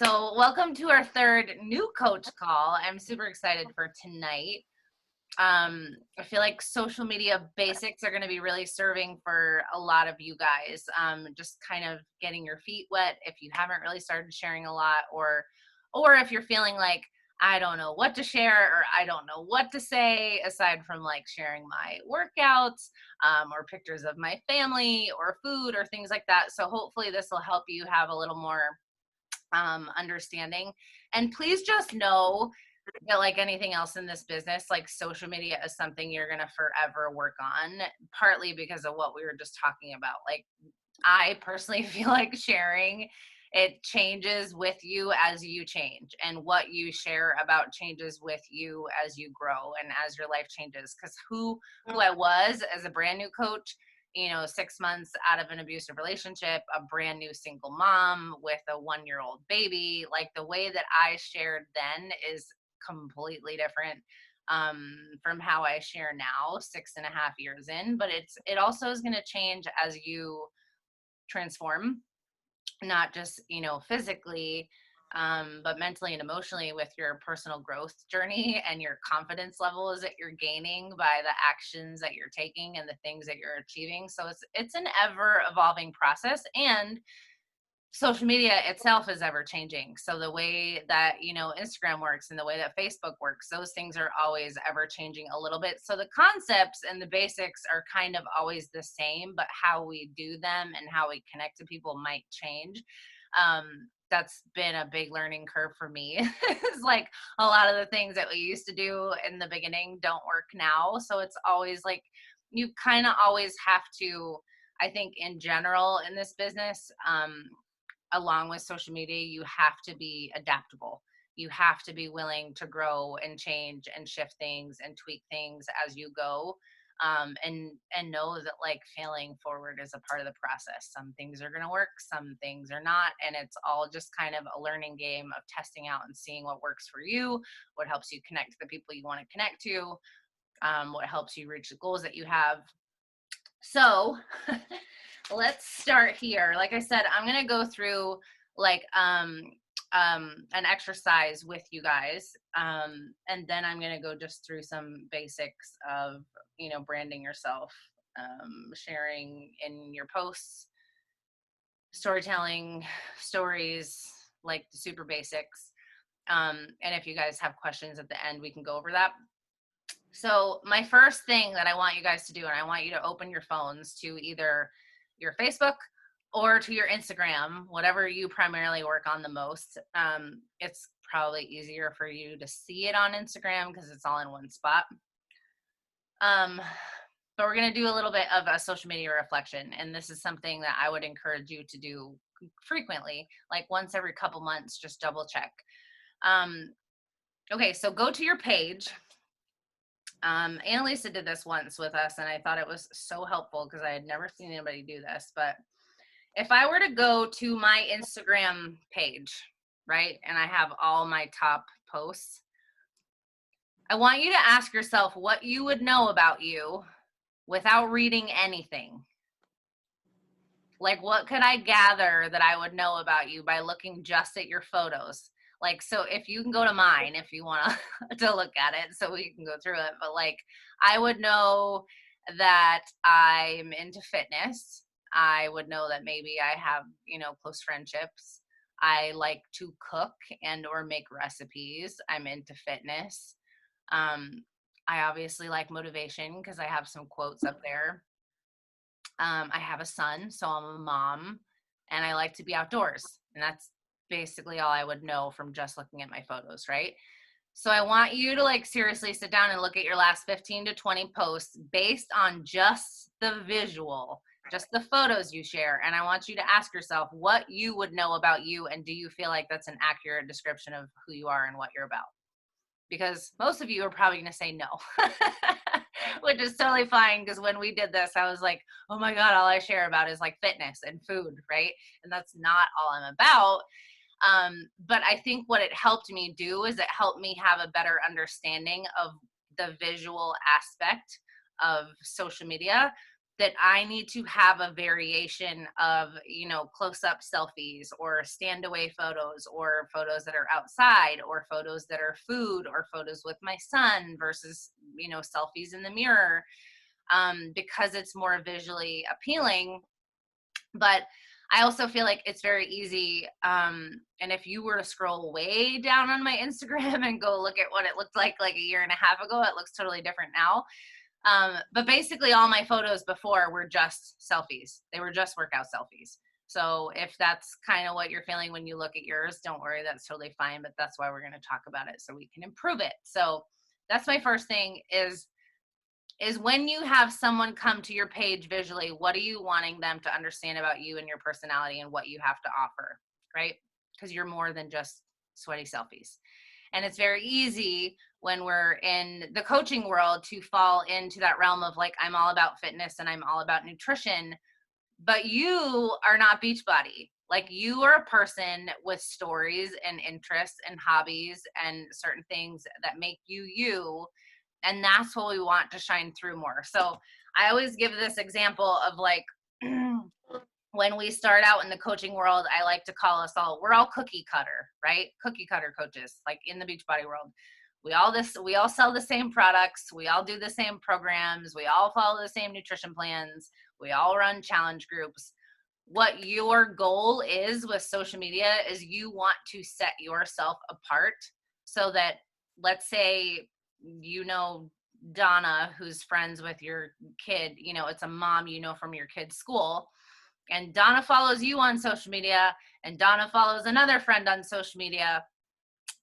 So, welcome to our third new coach call. I'm super excited for tonight. I feel like social media basics are going to be really serving for a lot of you guys. Just kind of getting your feet wet if you haven't really started sharing a lot, or if you're feeling like I don't know what to share or I don't know what to say aside from like sharing my workouts or pictures of my family or food or things like that. So hopefully this will help you have a little more understanding. And please just know that, like anything else in this business, like social media is something you're going to forever work on, partly because of what we were just talking about. Like, I personally feel like sharing it changes with you as you change, and what you share about changes with you as you grow and as your life changes. Because who I was as a brand new coach, 6 months out of an abusive relationship, a brand new single mom with a 1-year-old baby, like the way that I shared then is completely different from how I share now, 6.5 years in. But it also is going to change as you transform, not just physically, but mentally and emotionally, with your personal growth journey and your confidence levels that you're gaining by the actions that you're taking and the things that you're achieving. So it's an ever evolving process, and social media itself is ever changing. So the way that Instagram works and the way that Facebook works, those things are always ever changing a little bit. So the concepts and the basics are kind of always the same, but how we do them and how we connect to people might change. That's been a big learning curve for me. It's like a lot of the things that we used to do in the beginning don't work now. So it's always like you kind of always have to, I think, in general in this business, along with social media, you have to be adaptable. You have to be willing to grow and change and shift things and tweak things as you go. And know that like failing forward is a part of the process. Some things are going to work, some things are not, and it's all just kind of a learning game of testing out and seeing what works for you, what helps you connect to the people you want to connect to, what helps you reach the goals that you have. So let's start here. Like I said, I'm going to go through like an exercise with you guys. And then I'm going to go just through some basics of, branding yourself, sharing in your posts, storytelling, stories, like the super basics. And if you guys have questions at the end, we can go over that. So my first thing that I want you guys to do, and I want you to open your phones to either your Facebook or to your Instagram, whatever you primarily work on the most. It's probably easier for you to see it on Instagram because it's all in one spot. But we're going to do a little bit of a social media reflection. And this is something that I would encourage you to do frequently, like once every couple months, just double check. Okay, so go to your page. Annalisa did this once with us, and I thought it was so helpful because I had never seen anybody do this. But if I were to go to my Instagram page, right, and I have all my top posts, I want you to ask yourself what you would know about you without reading anything. Like, what could I gather that I would know about you by looking just at your photos? Like, so if you can go to mine, if you want to look at it, so we can go through it. But like, I would know that I'm into fitness. I would know that maybe I have, close friendships. I like to cook and or make recipes. I'm into fitness. I obviously like motivation because I have some quotes up there. I have a son, so I'm a mom, and I like to be outdoors. And that's basically all I would know from just looking at my photos, right? So I want you to like seriously sit down and look at your last 15 to 20 posts based on just the visual, just the photos you share. And I want you to ask yourself what you would know about you, and do you feel like that's an accurate description of who you are and what you're about? Because most of you are probably going to say no, which is totally fine. Because when we did this, I was like, oh my God, all I share about is like fitness and food, right? And that's not all I'm about. But I think what it helped me do is it helped me have a better understanding of the visual aspect of social media. that I need to have a variation of, you know, close up selfies or stand away photos or photos that are outside or photos that are food or photos with my son versus, you know, selfies in the mirror, because it's more visually appealing. But I also feel like it's very easy. And if you were to scroll way down on my Instagram and go look at what it looked like a year and a half ago, it looks totally different now. But basically, all my photos before were just selfies. They were just workout selfies. So if that's kind of what you're feeling when you look at yours, don't worry, that's totally fine. But that's why we're going to talk about it so we can improve it. So that's my first thing is when you have someone come to your page visually, what are you wanting them to understand about you and your personality and what you have to offer, right? Because you're more than just sweaty selfies. And it's very easy when we're in the coaching world to fall into that realm of like, I'm all about fitness and I'm all about nutrition, but you are not Beachbody. Like, you are a person with stories and interests and hobbies and certain things that make you you. And that's what we want to shine through more. So I always give this example of like, when we start out in the coaching world, I like to call us all, we're all cookie cutter, right? Cookie cutter coaches, like in the Beachbody world. We all sell the same products. We all do the same programs. We all follow the same nutrition plans. We all run challenge groups. What your goal is with social media is you want to set yourself apart so that, let's say, you know, Donna, who's friends with your kid, you know, it's a mom, you know, from your kid's school, and Donna follows you on social media and Donna follows another friend on social media,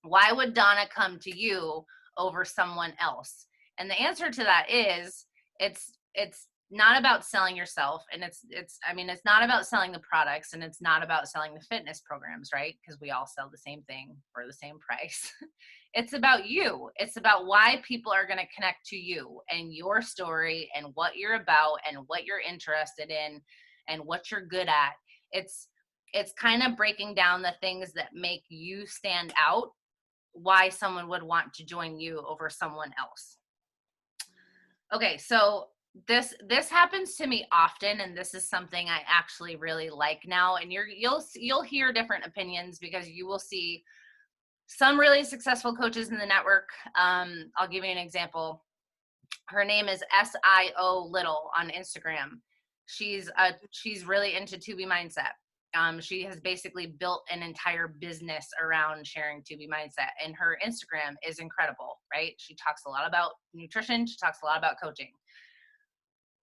why would Donna come to you over someone else? And the answer to that is it's not about selling yourself, and it's I mean, it's not about selling the products, and it's not about selling the fitness programs, right? Because we all sell the same thing for the same price. It's about you. It's about why people are going to connect to you and your story and what you're about and what you're interested in and what you're good at. It's kind of breaking down the things that make you stand out, why someone would want to join you over someone else. Okay, so this happens to me often, and this is something I actually really like now. And you'll hear different opinions because you will see some really successful coaches in the network. I'll give you an example. Her name is SIO Little on Instagram. She's really into 2B mindset. She has basically built an entire business around sharing 2B mindset, and her Instagram is incredible, right? She talks a lot about nutrition. She talks a lot about coaching.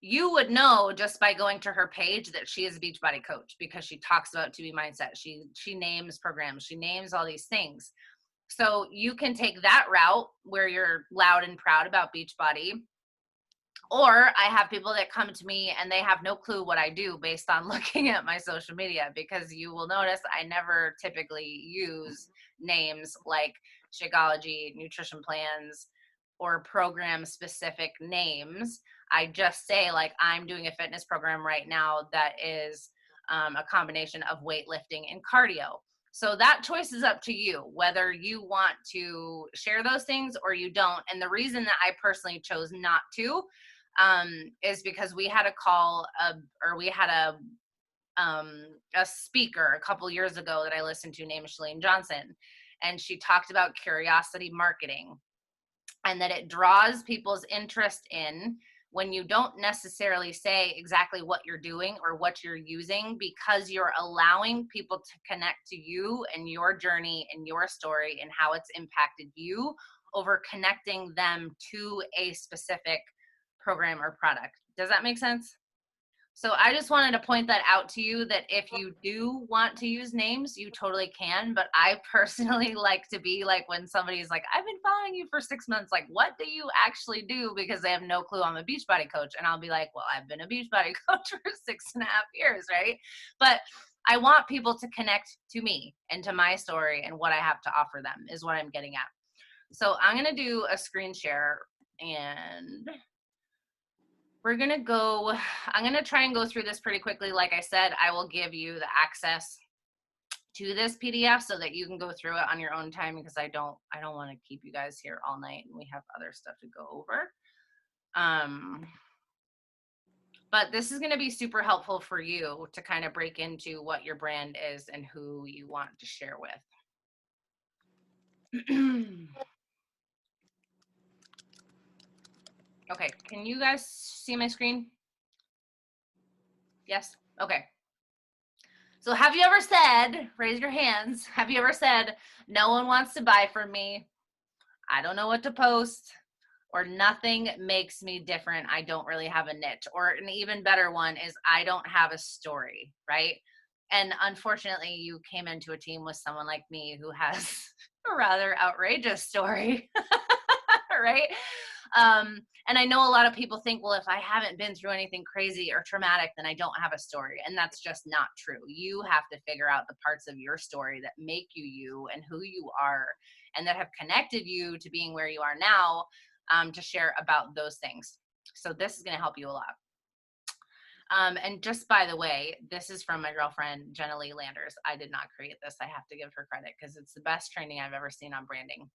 You would know just by going to her page that she is a Beachbody coach because she talks about 2B mindset. She names programs. She names all these things. So you can take that route where you're loud and proud about Beachbody. Or I have people that come to me and they have no clue what I do based on looking at my social media, because you will notice I never typically use names like Shakeology, nutrition plans, or program specific names. I just say, like, I'm doing a fitness program right now that is a combination of weightlifting and cardio. So that choice is up to you, whether you want to share those things or you don't. And the reason that I personally chose not to is because we had a call, or we had a speaker a couple years ago that I listened to named Chalene Johnson, and she talked about curiosity marketing, and that it draws people's interest in when you don't necessarily say exactly what you're doing or what you're using, because you're allowing people to connect to you and your journey and your story and how it's impacted you over connecting them to a specific program or product. Does that make sense? So I just wanted to point that out to you, that if you do want to use names, you totally can. But I personally like to be like, when somebody's like, I've been following you for 6 months, like, what do you actually do? Because they have no clue I'm a Beachbody coach. And I'll be like, well, I've been a Beachbody coach for 6.5 years, right? But I want people to connect to me and to my story and what I have to offer them is what I'm getting at. So I'm going to do a screen share, and we're going to go, I'm going to try and go through this pretty quickly. Like I said, I will give you the access to this PDF so that you can go through it on your own time, because I don't want to keep you guys here all night and we have other stuff to go over. But this is going to be super helpful for you to kind of break into what your brand is and who you want to share with. Okay, can you guys see my screen? Yes? Okay. So have you ever said, raise your hands, have you ever said, no one wants to buy from me, I don't know what to post, or nothing makes me different, I don't really have a niche? Or an even better one is, I don't have a story, right? And unfortunately, you came into a team with someone like me who has a rather outrageous story, right? And I know a lot of people think, well, if I haven't been through anything crazy or traumatic, then I don't have a story. And that's just not true. You have to figure out the parts of your story that make you you and who you are, and that have connected you to being where you are now, to share about those things. So this is going to help you a lot. And just by the way, this is from my girlfriend, Jenna Lee Landers. I did not create this. I have to give her credit because it's the best training I've ever seen on branding.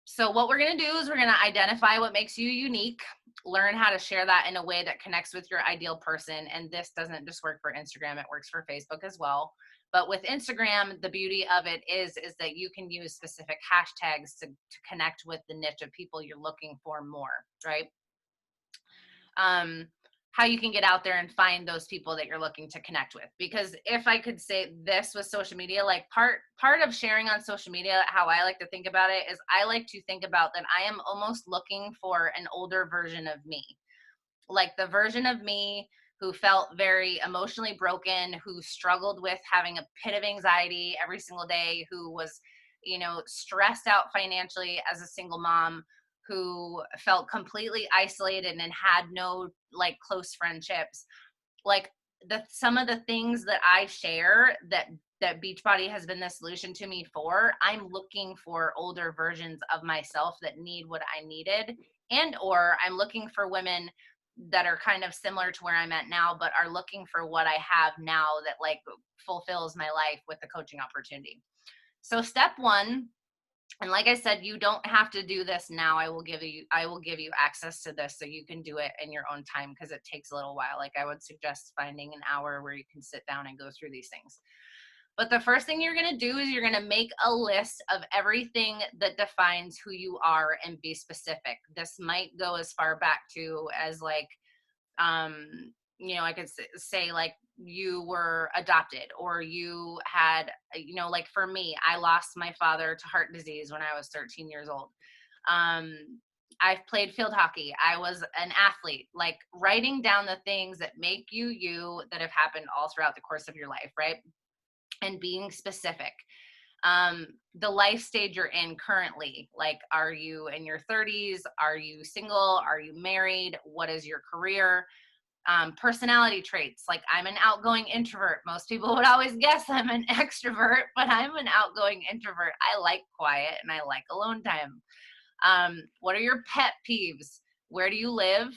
So what we're going to do is we're going to identify what makes you unique, learn how to share that in a way that connects with your ideal person. And this doesn't just work for Instagram, it works for Facebook as well. But with Instagram, the beauty of it is that you can use specific hashtags to connect with the niche of people you're looking for more, right? How you can get out there and find those people that you're looking to connect with. Because if I could say this with social media, like part of sharing on social media, how I like to think about it is, I like to think about that I am almost looking for an older version of me, like the version of me who felt very emotionally broken, who struggled with having a pit of anxiety every single day, who was, stressed out financially as a single mom, who felt completely isolated and had no like close friendships. Like some of the things that I share that Beachbody has been the solution to me for, I'm looking for older versions of myself that need what I needed, and or I'm looking for women that are kind of similar to where I'm at now, but are looking for what I have now that like fulfills my life with the coaching opportunity. So step one, and like I said, you don't have to do this now. I will give you access to this so you can do it in your own time, because it takes a little while. Like I would suggest finding an hour where you can sit down and go through these things. But the first thing you're going to do is you're going to make a list of everything that defines who you are and be specific. This might go as far back to as like, I could say like you were adopted, or you had, like for me, I lost my father to heart disease when I was 13 years old. I've played field hockey. I was an athlete. Like writing down the things that make you you, that have happened all throughout the course of your life, right? And being specific. The life stage you're in currently, like, are you in your 30s? Are you single? Are you married? What is your career? Personality traits, like I'm an outgoing introvert. Most people would always guess I'm an extrovert, but I'm an outgoing introvert. I like quiet and I like alone time. What are your pet peeves? Where do you live?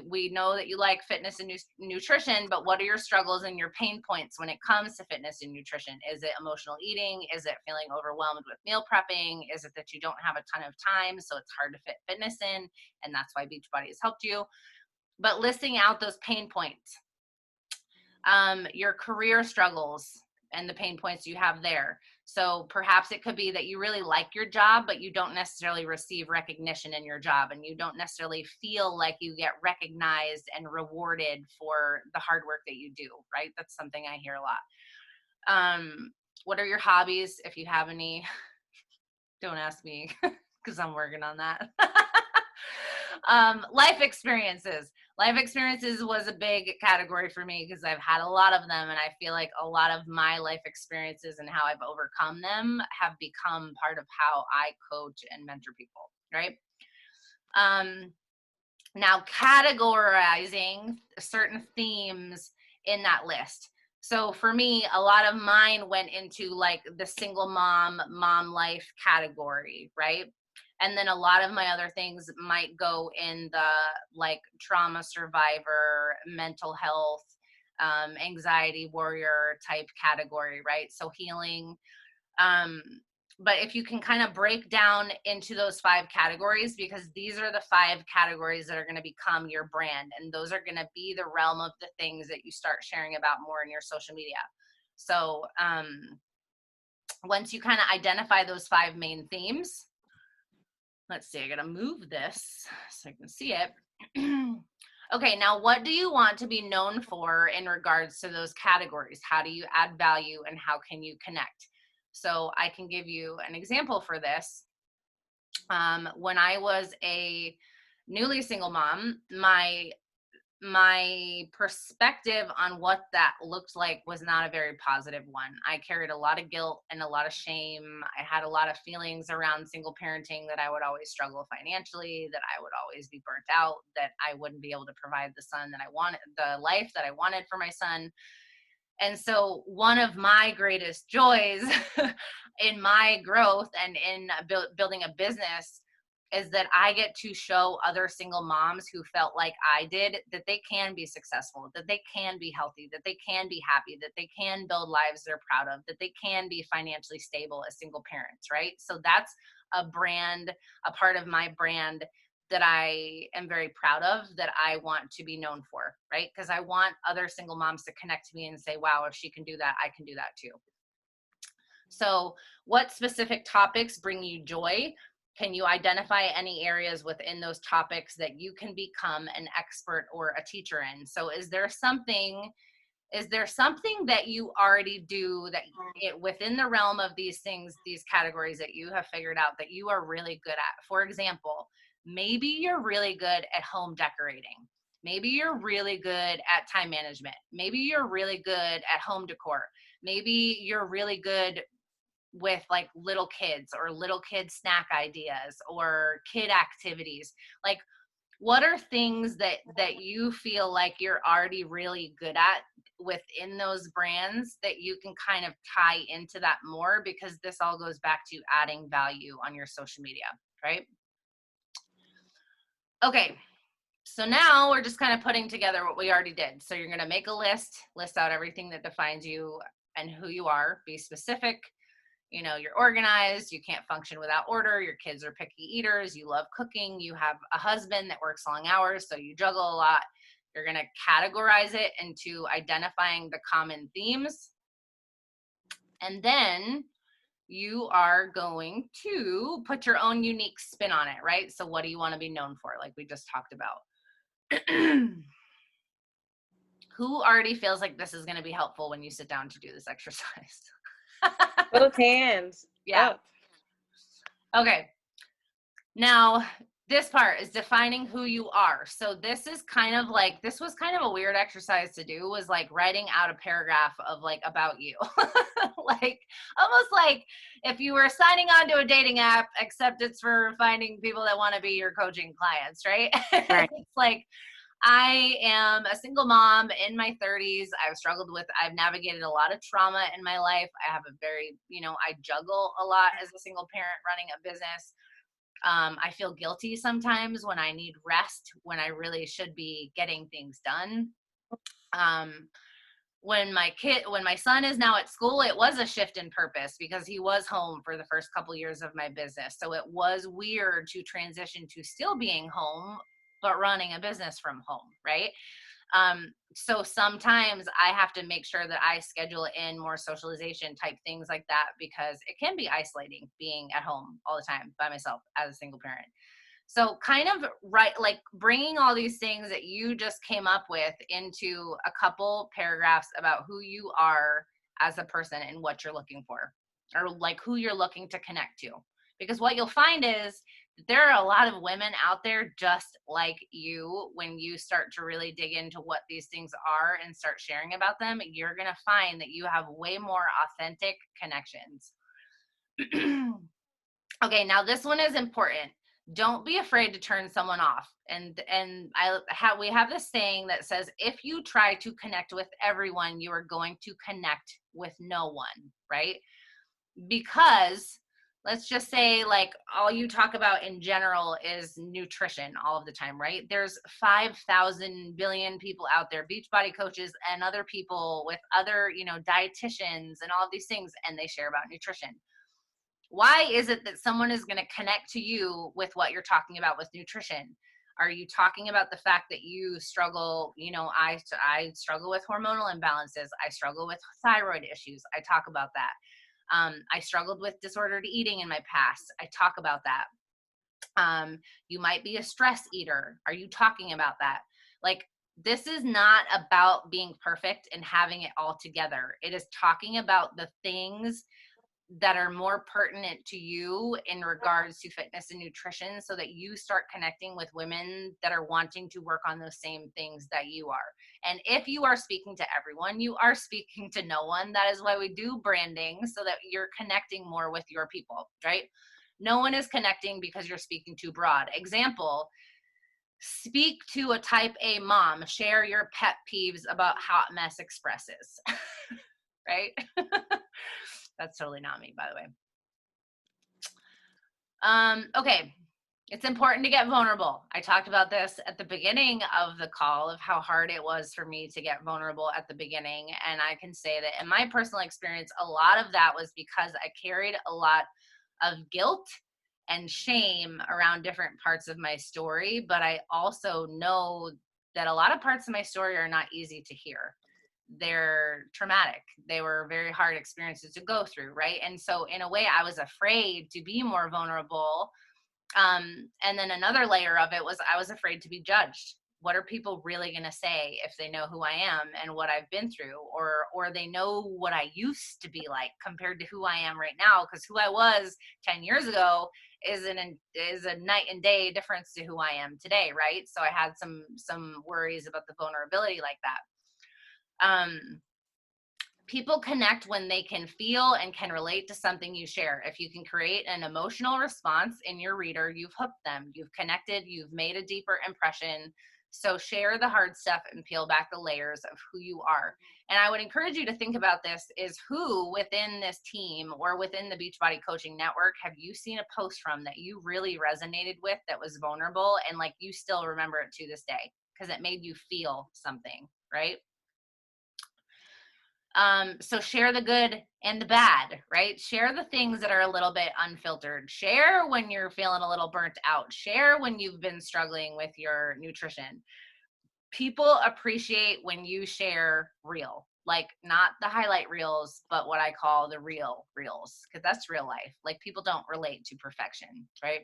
We know that you like fitness and nutrition, but what are your struggles and your pain points when it comes to fitness and nutrition? Is it emotional eating? Is it feeling overwhelmed with meal prepping? Is it that you don't have a ton of time, so it's hard to fit fitness in, and that's why Beachbody has helped you? But listing out those pain points, your career struggles and the pain points you have there. So perhaps it could be that you really like your job, but you don't necessarily receive recognition in your job, and you don't necessarily feel like you get recognized and rewarded for the hard work that you do, right? That's something I hear a lot. What are your hobbies? If you have any, don't ask me because I'm working on that. Life experiences. Life experiences was a big category for me because I've had a lot of them, and I feel like a lot of my life experiences and how I've overcome them have become part of how I coach and mentor people, right? Now categorizing certain themes in that list. So for me, a lot of mine went into like the single mom life category, right? And then a lot of my other things might go in the like trauma survivor, mental health, anxiety warrior type category, right? So healing. but if you can kind of break down into those 5 categories, because these are the 5 categories that are going to become your brand, and those are going to be the realm of the things that you start sharing about more in your social media. So once you kind of identify those 5 main themes, let's see, I gotta move this so I can see it. Okay, now what do you want to be known for in regards to those categories? How do you add value and how can you connect? So I can give you an example for this. When I was a newly single mom, my perspective on what that looked like was not a very positive one. I carried a lot of guilt and a lot of shame. I had a lot of feelings around single parenting, that I would always struggle financially, that I would always be burnt out, that I wouldn't be able to provide the son that I wanted, the life that I wanted for my son. And so one of my greatest joys in my growth and in building a business is that I get to show other single moms who felt like I did that they can be successful, that they can be healthy, that they can be happy, that they can build lives they're proud of, that they can be financially stable as single parents, right? So that's a brand, a part of my brand that I am very proud of, that I want to be known for, right? Because I want other single moms to connect to me and say, wow, if she can do that, I can do that too. So, what specific topics bring you joy? Can you identify any areas within those topics that you can become an expert or a teacher in? So, is there something that you already do that within the realm of these things, these categories that you have figured out that you are really good at? For example, maybe you're really good at home decorating. Maybe you're really good at time management. Maybe you're really good at home decor. Maybe you're really good with like little kids or little kid snack ideas or kid activities. Like, what are things that you feel like you're already really good at within those brands that you can kind of tie into that more, because this all goes back to adding value on your social media, right? Okay, so now we're just kind of putting together what we already did. So you're going to make a list out everything that defines you and who you are, be specific. You know, you're organized, you can't function without order, your kids are picky eaters, you love cooking, you have a husband that works long hours, so you juggle a lot. You're going to categorize it into identifying the common themes. And then you are going to put your own unique spin on it, right? So what do you want to be known for, like we just talked about? Who already feels like this is going to be helpful when you sit down to do this exercise? Both hands Yeah. up. Okay. Now, this part is defining who you are. So this was kind of a weird exercise to do, was like writing out a paragraph of like about you. Like almost like if you were signing on to a dating app, except it's for finding people that want to be your coaching clients, right? Right. It's like, I am a single mom in my 30s. I've navigated a lot of trauma in my life. I have a very, I juggle a lot as a single parent running a business. I feel guilty sometimes when I need rest, when I really should be getting things done. Um, when my son is now at school, it was a shift in purpose because he was home for the first couple years of my business. So it was weird to transition to still being home, but running a business from home, right? So sometimes I have to make sure that I schedule in more socialization type things like that, because it can be isolating being at home all the time by myself as a single parent. So kind of like bringing all these things that you just came up with into a couple paragraphs about who you are as a person and what you're looking for, or like who you're looking to connect to. Because what you'll find is there are a lot of women out there just like you. When you start to really dig into what these things are and start sharing about them, you're going to find that you have way more authentic connections. Okay, now this one is important. Don't be afraid to turn someone off. And we have this saying that says, if you try to connect with everyone, you are going to connect with no one, right? Because let's just say, like, all you talk about in general is nutrition all of the time, right? There's 5,000 billion people out there, Beachbody coaches and other people with other, dietitians and all of these things, and they share about nutrition. Why is it that someone is going to connect to you with what you're talking about with nutrition? Are you talking about the fact that you struggle? I struggle with hormonal imbalances. I struggle with thyroid issues. I talk about that. I struggled with disordered eating in my past. I talk about that. You might be a stress eater. Are you talking about that? Like, this is not about being perfect and having it all together. It is talking about the things that are more pertinent to you in regards to fitness and nutrition, so that you start connecting with women that are wanting to work on those same things that you are. And if you are speaking to everyone, you are speaking to no one. That is why we do branding, so that you're connecting more with your people, right? No one is connecting because you're speaking too broad. Example, speak to a type A mom, share your pet peeves about Hot Mess Expresses, right? That's totally not me, by the way. Okay, it's important to get vulnerable. I talked about this at the beginning of the call, of how hard it was for me to get vulnerable at the beginning. And I can say that in my personal experience, a lot of that was because I carried a lot of guilt and shame around different parts of my story. But I also know that a lot of parts of my story are not easy to hear. They're traumatic. They were very hard experiences to go through, right? And so in a way, I was afraid to be more vulnerable. And then another layer of it was, I was afraid to be judged. What are people really going to say if they know who I am and what I've been through, or they know what I used to be like compared to who I am right now? Because who I was 10 years ago is a night and day difference to who I am today, right? So I had some worries about the vulnerability like that. People connect when they can feel and can relate to something you share. If you can create an emotional response in your reader, you've hooked them, you've connected, you've made a deeper impression. So share the hard stuff and peel back the layers of who you are. And I would encourage you to think about this: is who within this team or within the Beachbody Coaching Network have you seen a post from that you really resonated with, that was vulnerable, and like you still remember it to this day because it made you feel something, right? So share the good and the bad, right? Share the things that are a little bit unfiltered. Share when you're feeling a little burnt out. Share when you've been struggling with your nutrition. People appreciate when you share real, like not the highlight reels, but what I call the real reels, because that's real life. Like, people don't relate to perfection, right?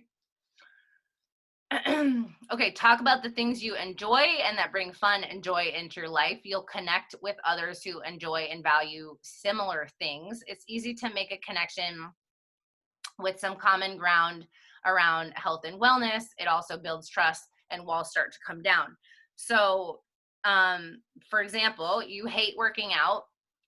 Okay, talk about the things you enjoy and that bring fun and joy into your life. You'll connect with others who enjoy and value similar things. It's easy to make a connection with some common ground around health and wellness. It also builds trust and walls start to come down. So, for example, you hate working out.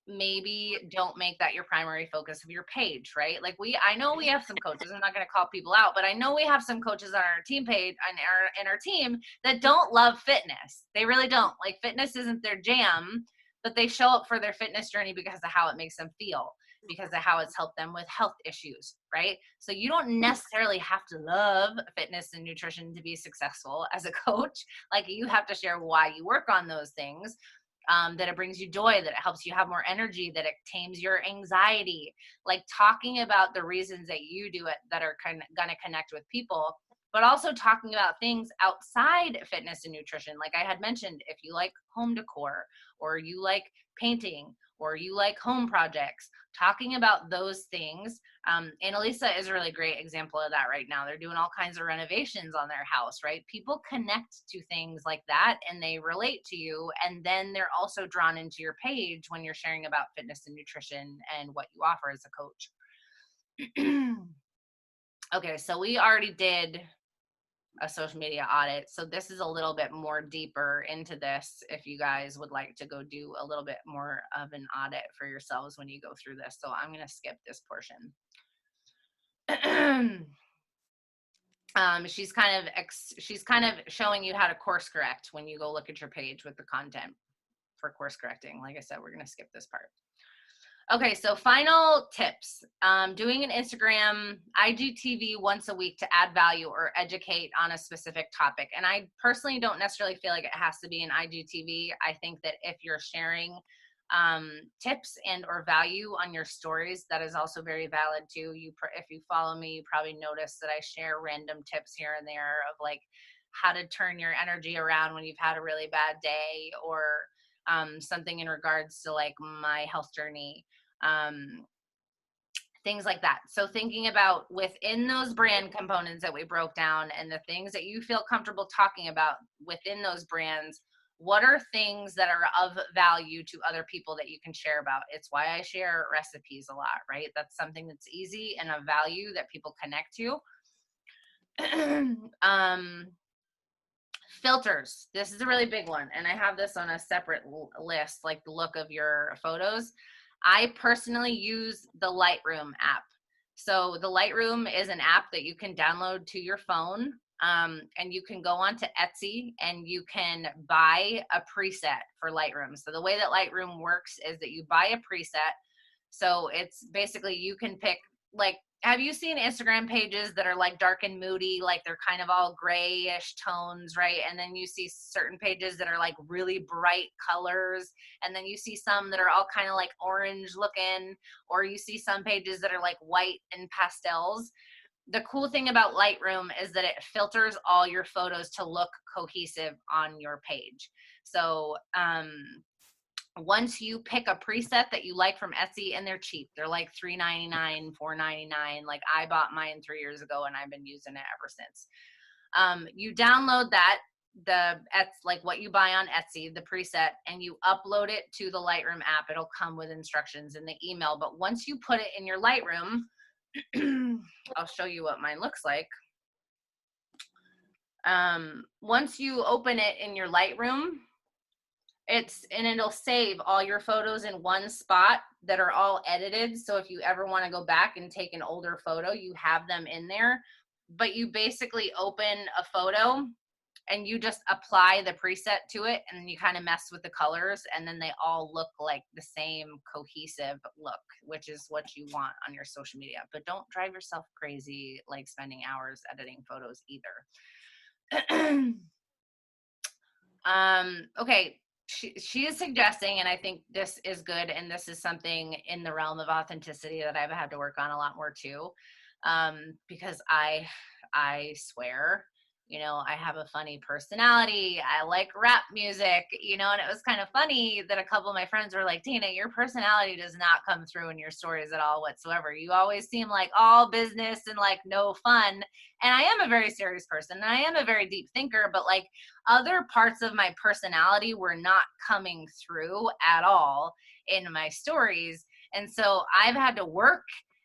Maybe don't make that your primary focus of your page, right? Like, I know we have some coaches, I'm not going to call people out, but I know we have some coaches on our team page, on our team, that don't love fitness. They really don't. Like, fitness isn't their jam, but they show up for their fitness journey because of how it makes them feel, because of how it's helped them with health issues, right? So you don't necessarily have to love fitness and nutrition to be successful as a coach. Like, you have to share why you work on those things, that it brings you joy, that it helps you have more energy, that it tames your anxiety. Like, talking about the reasons that you do it that are going to connect with people, but also talking about things outside fitness and nutrition. Like I had mentioned, if you like home decor, or you like painting, or you like home projects, talking about those things. Annalisa is a really great example of that right now. They're doing all kinds of renovations on their house, right? People connect to things like that and they relate to you. And then they're also drawn into your page when you're sharing about fitness and nutrition and what you offer as a coach. Okay, so we already did a social media audit. So this is a little bit more deeper into this if you guys would like to go do a little bit more of an audit for yourselves when you go through this. So I'm going to skip this portion. She's kind of showing you how to course correct when you go look at your page with the content for course correcting. Like I said, we're going to skip this part. Okay, so final tips. Doing an Instagram IGTV once a week to add value or educate on a specific topic. And I personally don't necessarily feel like it has to be an IGTV. I think that if you're sharing tips and or value on your stories, that is also very valid too. If you follow me, you probably notice that I share random tips here and there of like how to turn your energy around when you've had a really bad day, or something in regards to like my health journey, things like that. So thinking about within those brand components that we broke down and the things that you feel comfortable talking about within those brands, what are things that are of value to other people that you can share about? It's why I share recipes a lot, right? That's something that's easy and of value that people connect to. Filters. This is a really big one, and I have this on a separate list, like the look of your photos. I personally use the Lightroom app. So the Lightroom is an app that you can download to your phone, and you can go onto Etsy and you can buy a preset for Lightroom. So the way that Lightroom works is that you buy a preset. So it's basically, you can pick, like, have you seen Instagram pages that are like dark and moody, like they're kind of all grayish tones, right? And then you see certain pages that are like really bright colors, and then you see some that are all kind of like orange looking, or you see some pages that are like white and pastels. The cool thing about Lightroom is that it filters all your photos to look cohesive on your page. So once you pick a preset that you like from Etsy, and they're cheap, they're like $3.99, $4.99. Like I bought mine 3 years ago and I've been using it ever since. You download that, like what you buy on Etsy, the preset, and you upload it to the Lightroom app. It'll come with instructions in the email. But once you put it in your Lightroom, I'll show you what mine looks like. Once you open it in your Lightroom, it'll save all your photos in one spot that are all edited. So if you ever want to go back and take an older photo, you have them in there. But you basically open a photo and you just apply the preset to it, and then you kind of mess with the colors, and then they all look like the same cohesive look, which is what you want on your social media. But don't drive yourself crazy like spending hours editing photos either. Okay. She is suggesting, and I think this is good, and this is something in the realm of authenticity that I've had to work on a lot more too, because I swear, you know, I have a funny personality. I like rap music, you know, and it was kind of funny that a couple of my friends were like, Tina, your personality does not come through in your stories at all whatsoever. You always seem like all business and like no fun. And I am a very serious person, and I am a very deep thinker, but like other parts of my personality were not coming through at all in my stories. And so I've had to work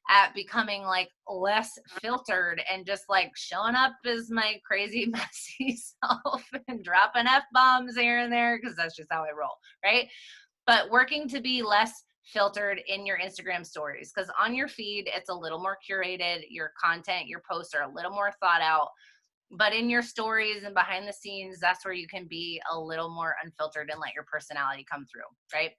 at becoming like less filtered and just like showing up as my crazy messy self and dropping F-bombs here and there, because that's just how I roll, right? But working to be less filtered in your Instagram stories, because on your feed it's a little more curated, your content, your posts are a little more thought out. But in your stories and behind the scenes, that's where you can be a little more unfiltered and let your personality come through, right?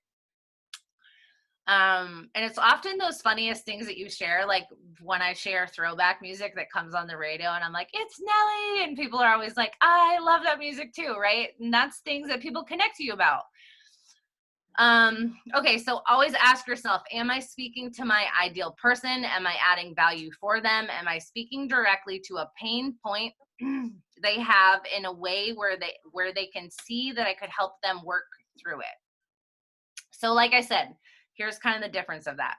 And it's often those funniest things that you share, like when I share throwback music that comes on the radio and I'm like, it's Nelly, and people are always like, I love that music too, right? And that's things that people connect to you about. Okay, so always ask yourself, am I speaking to my ideal person? Am I adding value for them? Am I speaking directly to a pain point they have in a way where they can see that I could help them work through it? So like I said, here's kind of the difference of that.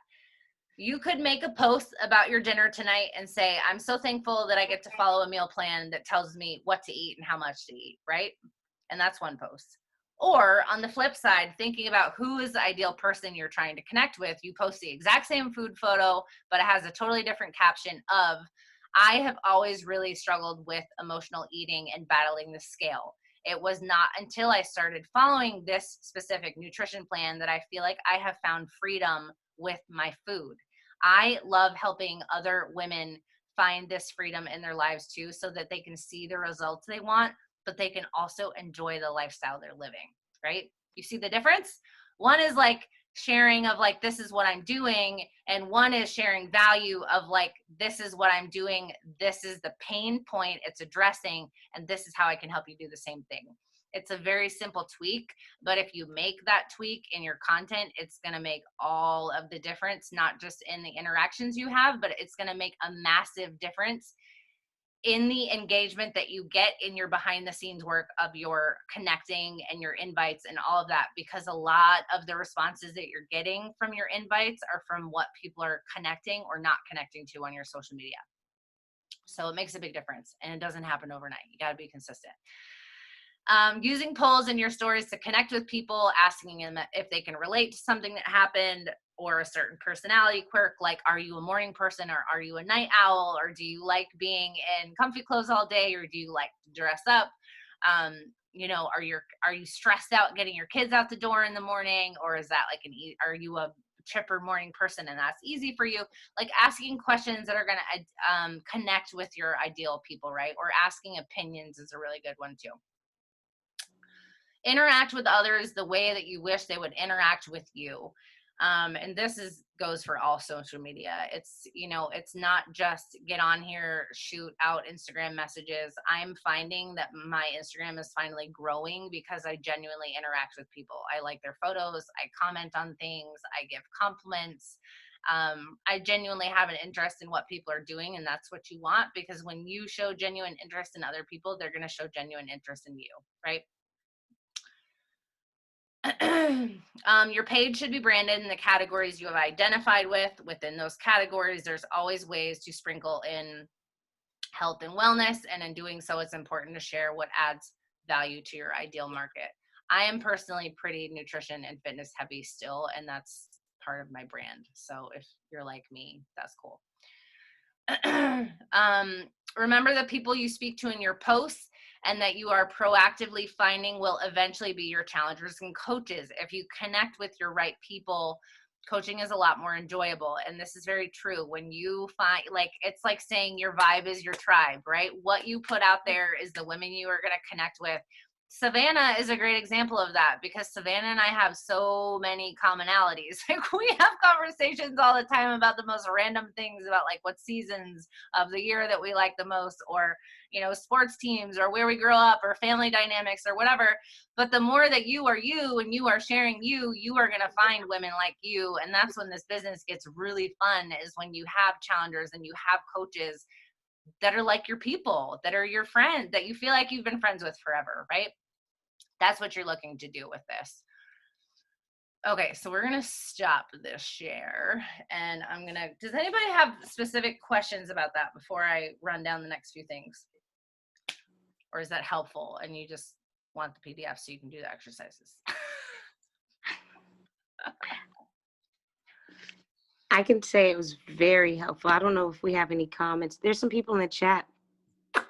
You could make a post about your dinner tonight and say, I'm so thankful that I get to follow a meal plan that tells me what to eat and how much to eat, right? And that's one post. Or on the flip side, thinking about who is the ideal person you're trying to connect with, you post the exact same food photo, but it has a totally different caption of, I have always really struggled with emotional eating and battling the scale. It was not until I started following this specific nutrition plan that I feel like I have found freedom with my food. I love helping other women find this freedom in their lives too, so that they can see the results they want, but they can also enjoy the lifestyle they're living, right? You see the difference? One is like sharing of like, this is what I'm doing. And one is sharing value of like, this is what I'm doing. This is the pain point it's addressing. And this is how I can help you do the same thing. It's a very simple tweak, but if you make that tweak in your content, it's going to make all of the difference, not just in the interactions you have, but it's going to make a massive difference in the engagement that you get in your behind the scenes work of your connecting and your invites and all of that, because a lot of the responses that you're getting from your invites are from what people are connecting or not connecting to on your social media. So it makes a big difference, and it doesn't happen overnight. You got to be consistent. Using polls in your stories to connect with people, asking them if they can relate to something that happened or a certain personality quirk, like, are you a morning person or are you a night owl, or do you like being in comfy clothes all day, or do you like to dress up? Are you stressed out getting your kids out the door in the morning, or is that like are you a chipper morning person and that's easy for you? Like, asking questions that are going to connect with your ideal people, right? Or asking opinions is a really good one too. Interact with others the way that you wish they would interact with you. And this goes for all social media. It's not just get on here, shoot out Instagram messages. I'm finding that my Instagram is finally growing because I genuinely interact with people. I like their photos, I comment on things, I give compliments. I genuinely have an interest in what people are doing, and that's what you want, because when you show genuine interest in other people, they're going to show genuine interest in you, right? Your page should be branded in the categories you have identified with. Within those categories, there's always ways to sprinkle in health and wellness, and in doing so, it's important to share what adds value to your ideal market. I am personally pretty nutrition and fitness heavy still, and that's part of my brand. So if you're like me, that's cool. Remember the people you speak to in your posts and that you are proactively finding will eventually be your challengers and coaches. If you connect with your right people, coaching is a lot more enjoyable. And this is very true. When you find, like, it's like saying your vibe is your tribe, right? What you put out there is the women you are going to connect with. Savannah is a great example of that, because Savannah and I have so many commonalities. Like, we have conversations all the time about the most random things, about like what seasons of the year that we like the most, or sports teams, or where we grew up, or family dynamics, or whatever. But the more that you are you and you are sharing you are going to find women like you. And that's when this business gets really fun, is when you have challengers and you have coaches that are like your people, that are your friends, that you feel like you've been friends with forever, right? That's what you're looking to do with this. Okay, so we're going to stop this share, and does anybody have specific questions about that before I run down the next few things? Or is that helpful and you just want the PDF so you can do the exercises? I can say it was very helpful. I don't know if we have any comments. There's some people in the chat.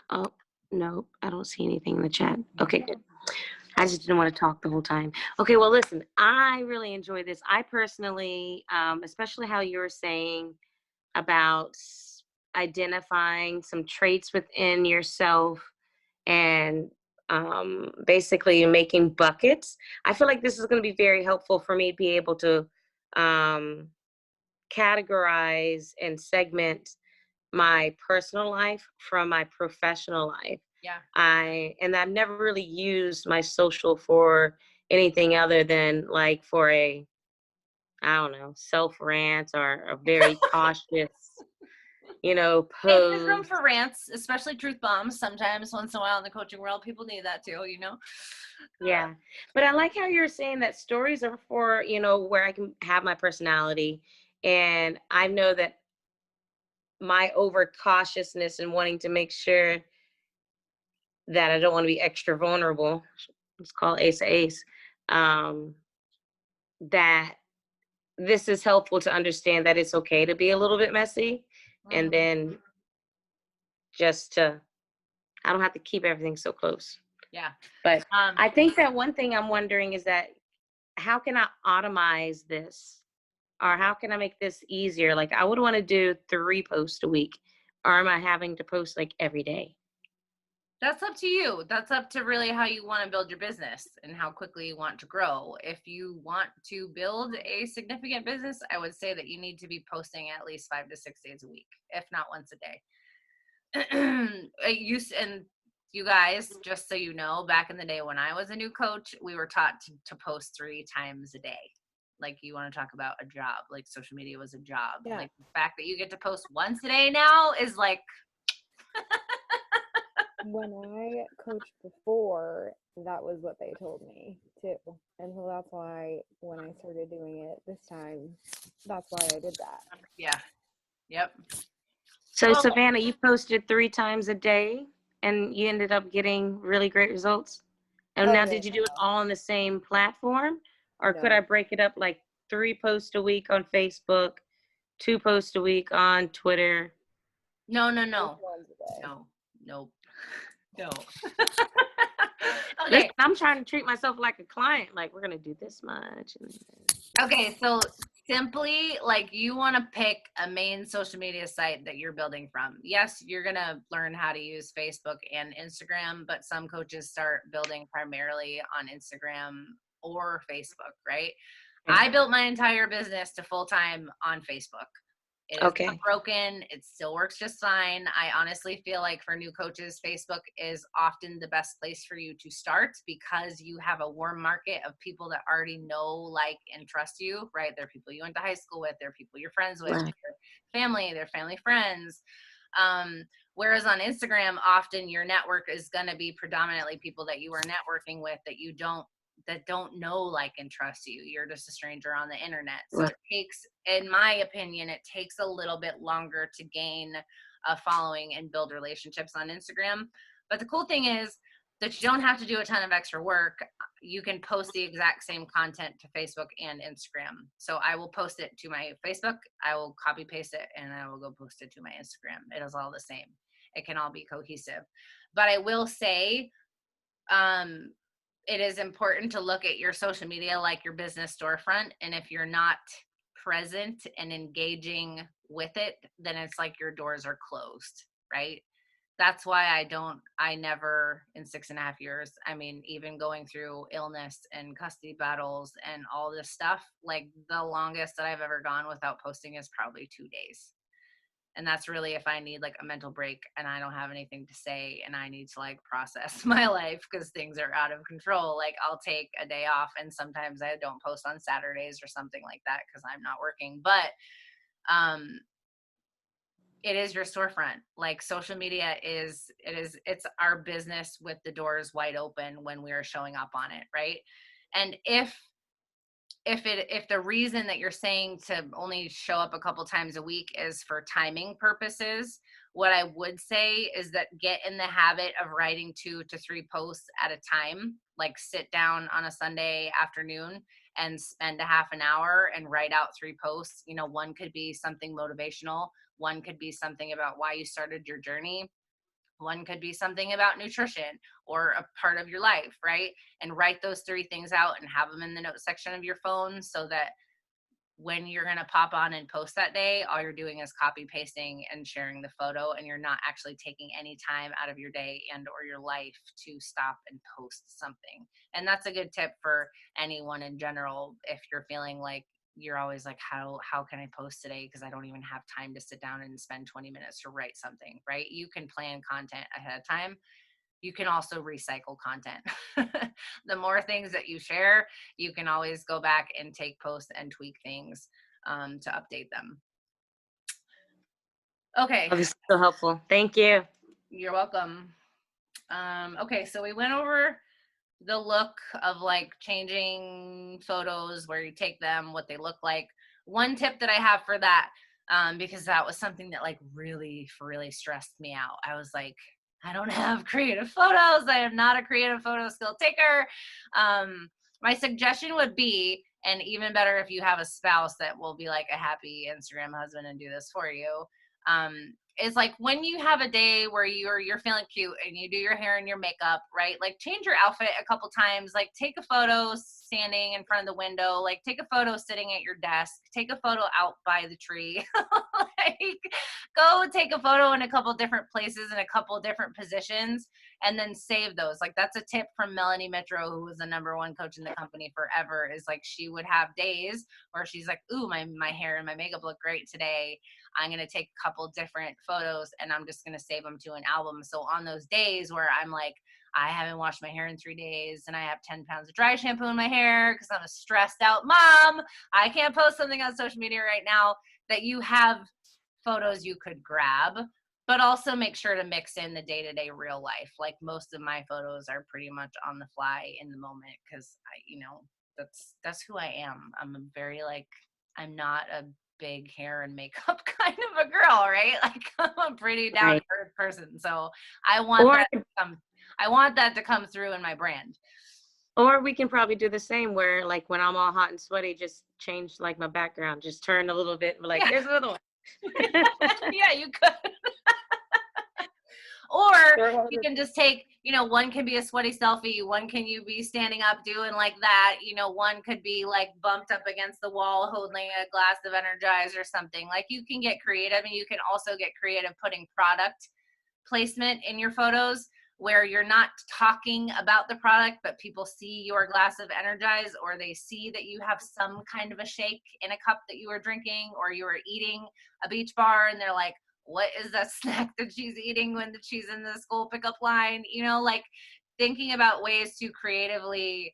Oh, no, I don't see anything in the chat. Okay, good. I just didn't want to talk the whole time. Okay, well, listen, I really enjoy this. I personally, especially how you were saying about identifying some traits within yourself and basically making buckets. I feel like this is going to be very helpful for me to be able to categorize and segment my personal life from my professional life. Yeah. I've never really used my social for anything other than like for I don't know, self rant or a very cautious, Hey, there's room pose. for rants, especially truth bombs. Sometimes, once in a while in the coaching world, people need that too, Yeah. But I like how you're saying that stories are for, where I can have my personality. And I know that my over cautiousness and wanting to make sure that I don't want to be extra vulnerable. It's called ace of ace. That this is helpful to understand that it's okay to be a little bit messy, and then I don't have to keep everything so close. Yeah. But I think that one thing I'm wondering is that how can I automize this? Or how can I make this easier? Like, I would want to do 3 posts a week. Or am I having to post like every day? That's up to you. That's up to really how you want to build your business and how quickly you want to grow. If you want to build a significant business, I would say that you need to be posting at least 5 to 6 days a week, if not once a day. And You guys, just so you know, back in the day when I was a new coach, we were taught to post 3 times a day. Like, you want to talk about a job, like social media was a job. Yeah. Like, the fact that you get to post once a day now is like, When I coached before, that was what they told me too. And so that's why when I started doing it this time, that's why I did that. yeah. Yep. So Well, Savannah, you posted 3 times a day and you ended up getting really great results. And Oh, now, no, did you do it all on the same platform? Or could No. I break it up like 3 posts a week on Facebook, 2 posts a week on Twitter? no. Just ones a day. No. Nope. No. Listen, Okay. I'm trying to treat myself like a client. Like, we're going to do this much. Okay, so simply, like, you want to pick a main social media site that you're building from. Yes, you're going to learn how to use Facebook and Instagram, but some coaches start building primarily on Instagram or Facebook, right? Okay. I built my entire business to full-time on Facebook. It is not Okay. broken. It still works just fine. I honestly feel like for new coaches, Facebook is often the best place for you to start because you have a warm market of people that already know, like, and trust you, right? They're people you went to high school with, they're people you're friends with, Right. they're family friends. Whereas on Instagram, often your network is going to be predominantly people that you are networking with that don't know, like, and trust you. You're just a stranger on the internet. So Right. it takes, in my opinion, it takes a little bit longer to gain a following and build relationships on Instagram. But the cool thing is that you don't have to do a ton of extra work. You can post the exact same content to Facebook and Instagram. So I will post it to my Facebook, I will copy paste it, and I will go post it to my Instagram. It is all the same. It can all be cohesive. But I will say, it is important to look at your social media like your business storefront. And if you're not present and engaging with it, then it's like your doors are closed, right? That's why I never in 6.5 years, I mean, even going through illness and custody battles and all this stuff, like, the longest that I've ever gone without posting is probably 2 days. And that's really if I need, like, a mental break and I don't have anything to say and I need to, like, process my life because things are out of control. Like, I'll take a day off, and sometimes I don't post on Saturdays or something like that because I'm not working. But it is your storefront. Like, social media it's our business with the doors wide open when we are showing up on it, right? And if the reason that you're saying to only show up a couple times a week is for timing purposes, what I would say is that get in the habit of writing 2 to 3 posts at a time. Like, sit down on a Sunday afternoon and spend a half an hour and write out 3 posts. One could be something motivational, one could be something about why you started your journey, one could be something about nutrition or a part of your life, right? And write those 3 things out and have them in the notes section of your phone so that when you're going to pop on and post that day, all you're doing is copy pasting and sharing the photo, and you're not actually taking any time out of your day and or your life to stop and post something. And that's a good tip for anyone in general. If you're feeling like you're always like, how can I post today because I don't even have time to sit down and spend 20 minutes to write something, right? You can plan content ahead of time. You can also recycle content. The more things that you share, you can always go back and take posts and tweak things to update them. Okay. Oh, this is so helpful. Thank you. You're welcome. Okay, so we went over the look of, like, changing photos, where you take them, what they look like. One tip that I have for that, because that was something that, like, really stressed me out. I was like, I don't have creative photos. I am not a creative photo skill taker. My suggestion would be, and even better if you have a spouse that will be like a happy Instagram husband and do this for you, is like when you have a day where you're feeling cute and you do your hair and your makeup, right? Like, change your outfit a couple times. Like, take a photo standing in front of the window. Like, take a photo sitting at your desk. Take a photo out by the tree. Like, go take a photo in a couple different places in a couple different positions, and then save those. Like, that's a tip from Melanie Mitro, who was the #1 coach in the company forever. Is like, she would have days where she's like, ooh, my hair and my makeup look great today. I'm going to take a couple different photos and I'm just going to save them to an album. So on those days where I'm like, I haven't washed my hair in 3 days and I have 10 pounds of dry shampoo in my hair because I'm a stressed out mom, I can't post something on social media right now, that you have photos you could grab, but also make sure to mix in the day-to-day real life. Like most of my photos are pretty much on the fly in the moment because that's who I am. I'm a very I'm not a big hair and makeup kind of a girl, right? Like I'm a pretty down to earth person. So I want that to come through in my brand. Or we can probably do the same where like when I'm all hot and sweaty, just change like my background, just turn a little bit, like there's another one. Yeah, you could. Or you can just take, one can be a sweaty selfie, one can you be standing up doing like that, one could be like bumped up against the wall holding a glass of Energize or something. Like you can get creative, and you can also get creative putting product placement in your photos where you're not talking about the product, but people see your glass of Energize, or they see that you have some kind of a shake in a cup that you were drinking, or you were eating a Beach Bar, and they're like, what is that snack that she's eating when she's in the school pickup line? Like thinking about ways to creatively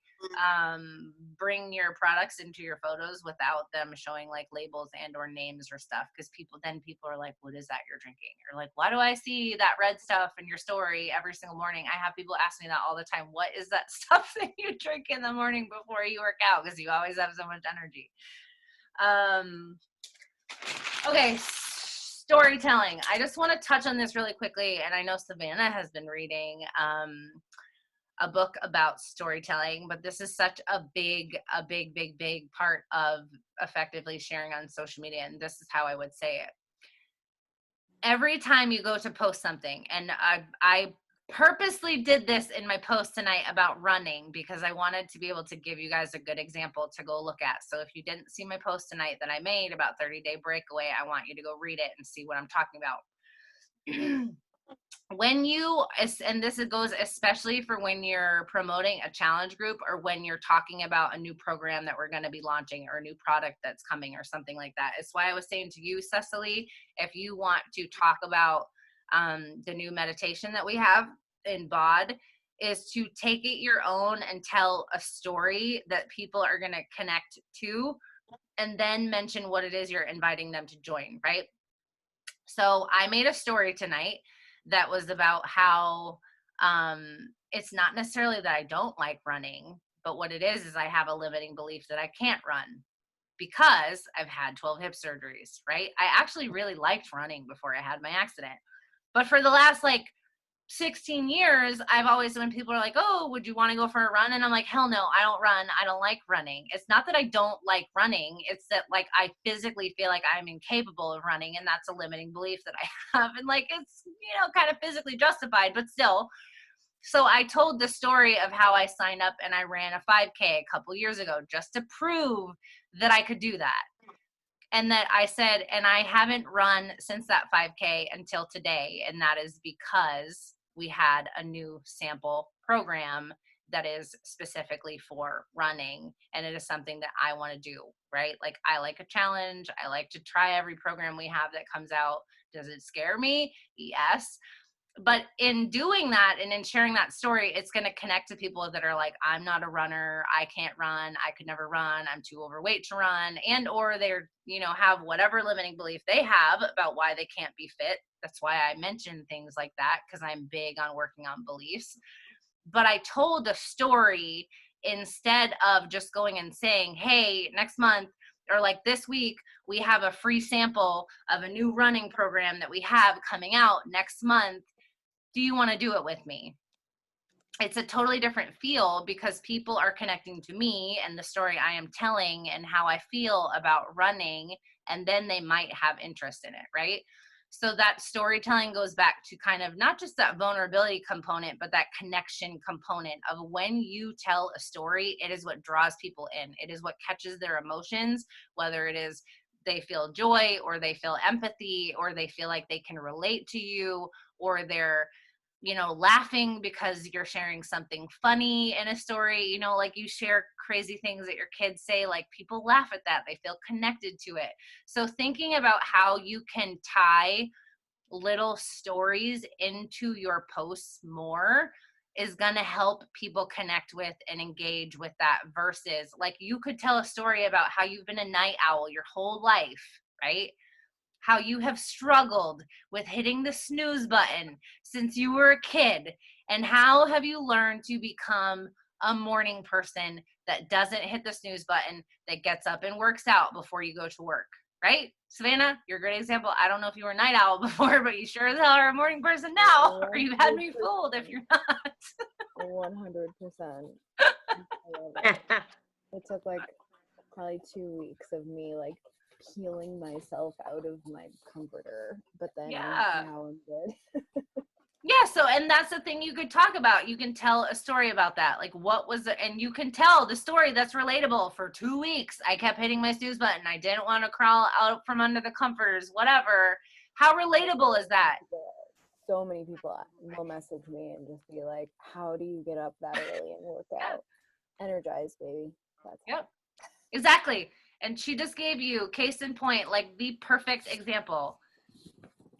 bring your products into your photos without them showing like labels and or names or stuff. Because people are like, what is that you're drinking? Or like, why do I see that red stuff in your story every single morning? I have people ask me that all the time. What is that stuff that you drink in the morning before you work out? Because you always have so much energy. Okay, storytelling. I just want to touch on this really quickly, and I know Savannah has been reading a book about storytelling, but this is such a big part of effectively sharing on social media, and this is how I would say it. Every time you go to post something, and I purposely did this in my post tonight about running because I wanted to be able to give you guys a good example to go look at. So if you didn't see my post tonight that I made about 30-day breakaway, I want you to go read it and see what I'm talking about. When you, and this goes especially for when you're promoting a challenge group or when you're talking about a new program that we're going to be launching or a new product that's coming or something like that. It's why I was saying to you, Cecily, if you want to talk about the new meditation that we have in BOD, is to take it your own and tell a story that people are going to connect to, and then mention what it is you're inviting them to join, right? So I made a story tonight that was about how it's not necessarily that I don't like running, but what it is I have a limiting belief that I can't run because I've had 12 hip surgeries, right? I actually really liked running before I had my accident. But for the last 16 years, I've always, when people are like, oh, would you want to go for a run? And I'm like, hell no, I don't run. I don't like running. It's not that I don't like running. It's that I physically feel like I'm incapable of running. And that's a limiting belief that I have. And it's, kind of physically justified, but still. So I told the story of how I signed up and I ran a 5K a couple years ago just to prove that I could do that. And that I said, and I haven't run since that 5K until today. And that is because we had a new sample program that is specifically for running. And it is something that I want to do, right? I like a challenge. I like to try every program we have that comes out. Does it scare me? Yes. But in doing that and in sharing that story, it's going to connect to people that are like, I'm not a runner. I can't run. I could never run. I'm too overweight to run. And, or they're, have whatever limiting belief they have about why they can't be fit. That's why I mention things like that, because I'm big on working on beliefs. But I told a story instead of just going and saying, hey, next month, or this week, we have a free sample of a new running program that we have coming out next month. Do you want to do it with me? It's a totally different feel because people are connecting to me and the story I am telling and how I feel about running, and then they might have interest in it, right? So that storytelling goes back to kind of not just that vulnerability component, but that connection component of when you tell a story, it is what draws people in. It is what catches their emotions, whether it is they feel joy or they feel empathy or they feel like they can relate to you or they're laughing because you're sharing something funny in a story, like you share crazy things that your kids say, like people laugh at that. They feel connected to it. So thinking about how you can tie little stories into your posts more is going to help people connect with and engage with that, versus like you could tell a story about how you've been a night owl your whole life, right? How you have struggled with hitting the snooze button since you were a kid, and how have you learned to become a morning person that doesn't hit the snooze button, that gets up and works out before you go to work, right? Savannah, you're a great example. I don't know if you were a night owl before, but you sure as hell are a morning person now, or you had me fooled if you're not. 100%. I love it. It took like probably 2 weeks of me like peeling myself out of my comforter, but then Yeah. now I'm good. Yeah, so, and that's the thing you could talk about. You can tell a story about that. Like, what was it? And you can tell the story that's relatable. For 2 weeks, I kept hitting my snooze button. I didn't want to crawl out from under the comforters, whatever. How relatable is that? So many people will message me and just be like, how do you get up that early and work out? Energized, baby. That's Yep, exactly. And she just gave you, case in point, like the perfect example.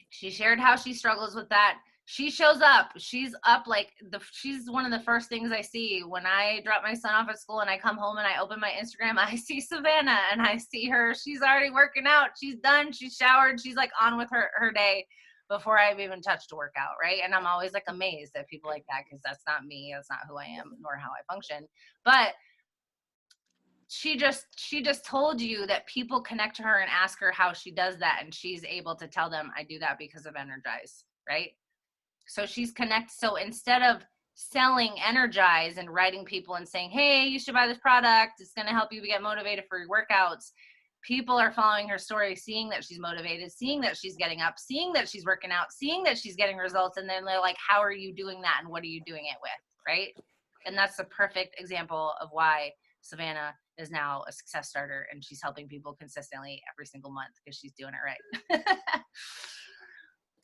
She shared how she struggles with that. She shows up. She's up like she's one of the first things I see when I drop my son off at school and I come home and I open my Instagram. I see Savannah and I see her. She's already working out. She's done. She's showered. She's like on with her day before I've even touched a workout, right? And I'm always like amazed at people like that, because that's not me. That's not who I am, nor how I function. But she just told you that people connect to her and ask her how she does that, and she's able to tell them, I do that because of Energize, right? So she's connected. So instead of selling Energize and writing people and saying, hey, you should buy this product, it's going to help you get motivated for your workouts, people are following her story, seeing that she's motivated, seeing that she's getting up, seeing that she's working out, seeing that she's getting results, and then they're like, how are you doing that, and what are you doing it with, right? And that's the perfect example of why Savannah is now a success starter, and she's helping people consistently every single month because she's doing it right.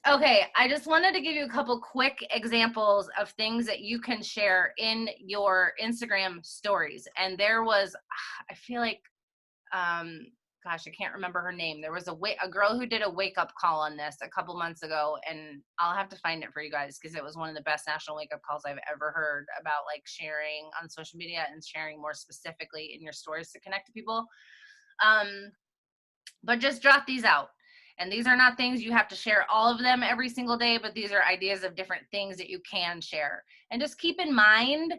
Okay, I just wanted to give you a couple quick examples of things that you can share in your Instagram stories. And there was, I feel like, gosh, I can't remember her name. There was a girl who did a wake up call on this a couple months ago, and I'll have to find it for you guys because it was one of the best national wake up calls I've ever heard about, like sharing on social media and sharing more specifically in your stories to connect to people. But just jot these out. And these are not things you have to share all of them every single day, but these are ideas of different things that you can share. And just keep in mind,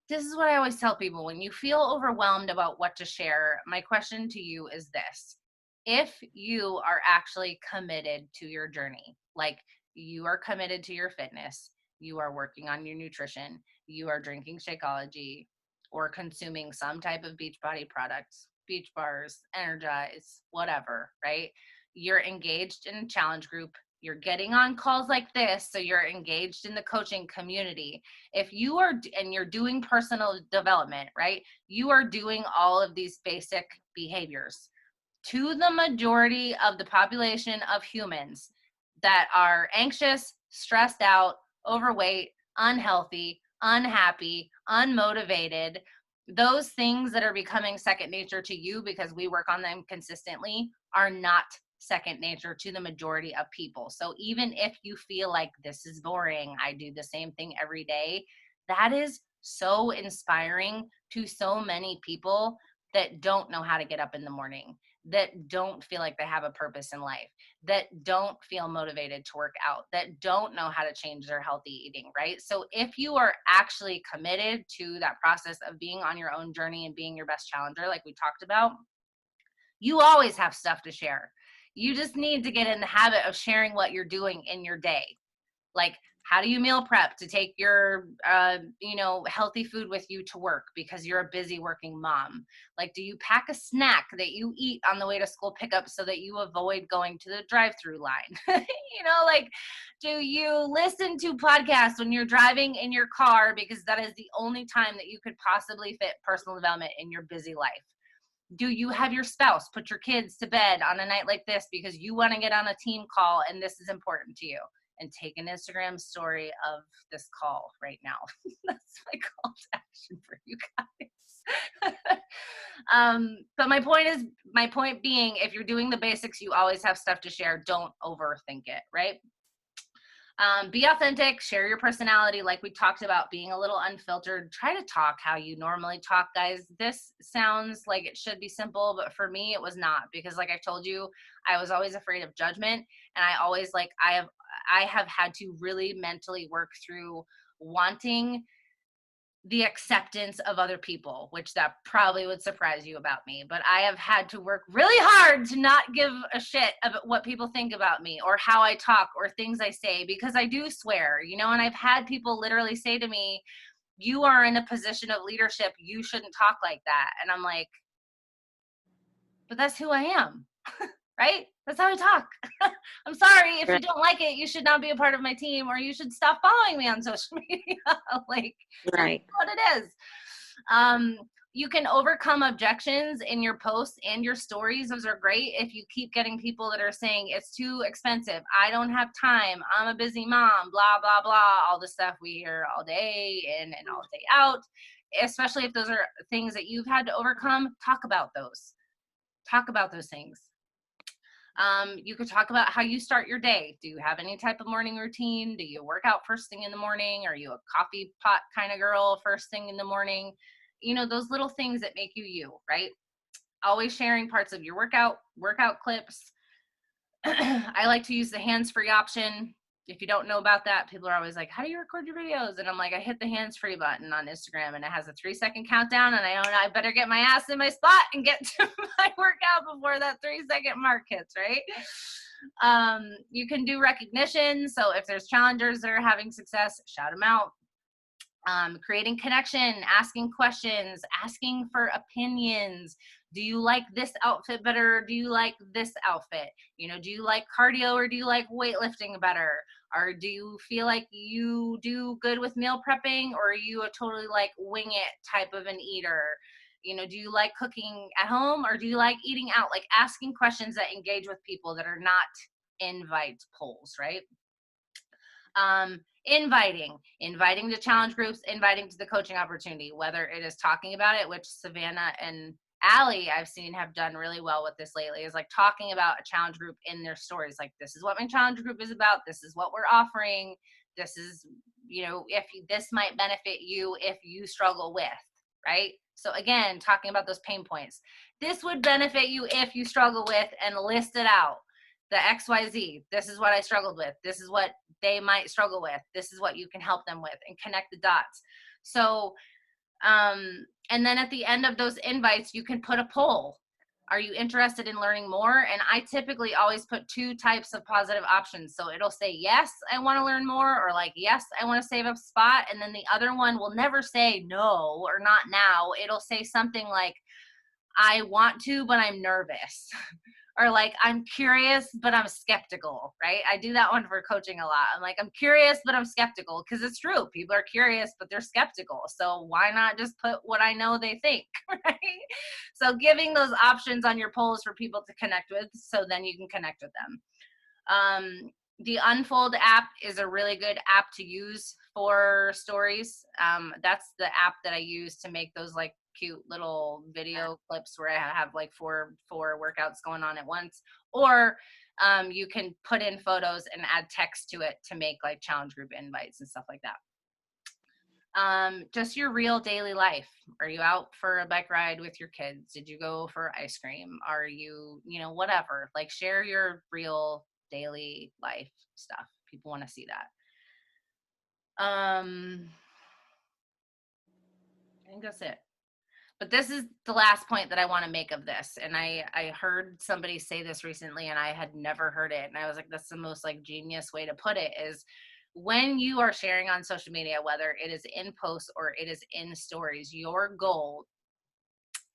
this is what I always tell people: when you feel overwhelmed about what to share, my question to you is this: if you are actually committed to your journey, like you are committed to your fitness, you are working on your nutrition, you are drinking Shakeology or consuming some type of Beachbody products, beach bars, Energize, whatever, right? You're engaged in a challenge group, you're getting on calls like this, so you're engaged in the coaching community. If you are, and you're doing personal development, right? You are doing all of these basic behaviors. To the majority of the population of humans that are anxious, stressed out, overweight, unhealthy, unhappy, unmotivated, those things that are becoming second nature to you because we work on them consistently are not second nature to the majority of people. So even if you feel like this is boring, I do the same thing every day, that is so inspiring to so many people that don't know how to get up in the morning, that don't feel like they have a purpose in life, that don't feel motivated to work out, that don't know how to change their healthy eating, right? So if you are actually committed to that process of being on your own journey and being your best challenger, like we talked about, you always have stuff to share. You just need to get in the habit of sharing what you're doing in your day. Like, how do you meal prep to take your, healthy food with you to work because you're a busy working mom? Like, do you pack a snack that you eat on the way to school pickup so that you avoid going to the drive-through line? Like, do you listen to podcasts when you're driving in your car because that is the only time that you could possibly fit personal development in your busy life? Do you have your spouse put your kids to bed on a night like this because you want to get on a team call and this is important to you? and take an Instagram story of this call right now. That's my call to action for you guys. But my point being, if you're doing the basics, you always have stuff to share. Don't overthink it, right? Be authentic, share your personality like we talked about, being a little unfiltered. Try to talk how you normally talk, guys. This sounds like it should be simple, but for me it was not, because like I told you, I was always afraid of judgment, and I always I have had to really mentally work through wanting the acceptance of other people, which that probably would surprise you about me, but I have had to work really hard to not give a shit about what people think about me or how I talk or things I say, because I do swear, you know, and I've had people literally say to me, you are in a position of leadership, you shouldn't talk like that. And I'm like, but that's who I am. Right? That's how I talk. I'm sorry, if you don't like it, you should not be a part of my team, or you should stop following me on social media. Like, Right. that's what it is. You can overcome objections in your posts and your stories. Those are great if you keep getting people that are saying it's too expensive, I don't have time, I'm a busy mom, blah, blah, blah, all the stuff we hear all day in and all day out. Especially if those are things that you've had to overcome, talk about those. Talk about those things. You could talk about how you start your day. Do you have any type of morning routine? Do you work out first thing in the morning? Are you a coffee pot kind of girl first thing in the morning? You know, those little things that make you you, right? Always sharing parts of your workout clips. I like to use the hands-free option. If you don't know about that, people are always like, how do you record your videos? And I'm like, I hit the hands-free button on Instagram and it has a 3-second countdown, and I know I better get my ass in my spot and get to my workout before that 3-second mark hits, right? You can do recognition. So if there's challengers that are having success, shout them out. Creating connection, asking questions, asking for opinions. Do you like this outfit better? Or do you like this outfit? You know, do you like cardio or do you like weightlifting better? Or do you feel like you do good with meal prepping, or are you a totally like wing it type of an eater? You know, do you like cooking at home or do you like eating out? Like asking questions that engage with people that are not invite polls, right? Inviting to challenge groups, inviting to the coaching opportunity, whether it is talking about it, which Savannah and Allie I've seen have done really well with this lately, is like talking about a challenge group in their stories. Like, this is what my challenge group is about. This is what we're offering. This is, you know, this might benefit you if you struggle with, right? So again, talking about those pain points. This would benefit you if you struggle with, and list it out. The XYZ, this is what I struggled with. This is what they might struggle with. This is what you can help them with, and connect the dots. So, and then at the end of those invites, you can put a poll. Are you interested in learning more? And I typically always put 2 types of positive options. So it'll say, yes, I want to learn more, or like, yes, I want to save up a spot. And then the other one will never say no or not now. It'll say something like, I want to, but I'm nervous. Or like, I'm curious, but I'm skeptical, right? I do that one for coaching a lot. I'm like, I'm curious, but I'm skeptical, because it's true. People are curious, but they're skeptical. So why not just put what I know they think, right? So giving those options on your polls for people to connect with, so then you can connect with them. The Unfold app is a really good app to use for stories. That's the app that I use to make those like cute little video clips where I have like four workouts going on at once. Or you can put in photos and add text to it to make like challenge group invites and stuff like that. Just your real daily life. Are you out for a bike ride with your kids? Did you go for ice cream? Are you, you know, whatever, like share your real daily life stuff. People want to see that. I think that's it. But this is the last point that I want to make of this. And I heard somebody say this recently, and I had never heard it. And I was like, that's the most like genius way to put it, is when you are sharing on social media, whether it is in posts or it is in stories, your goal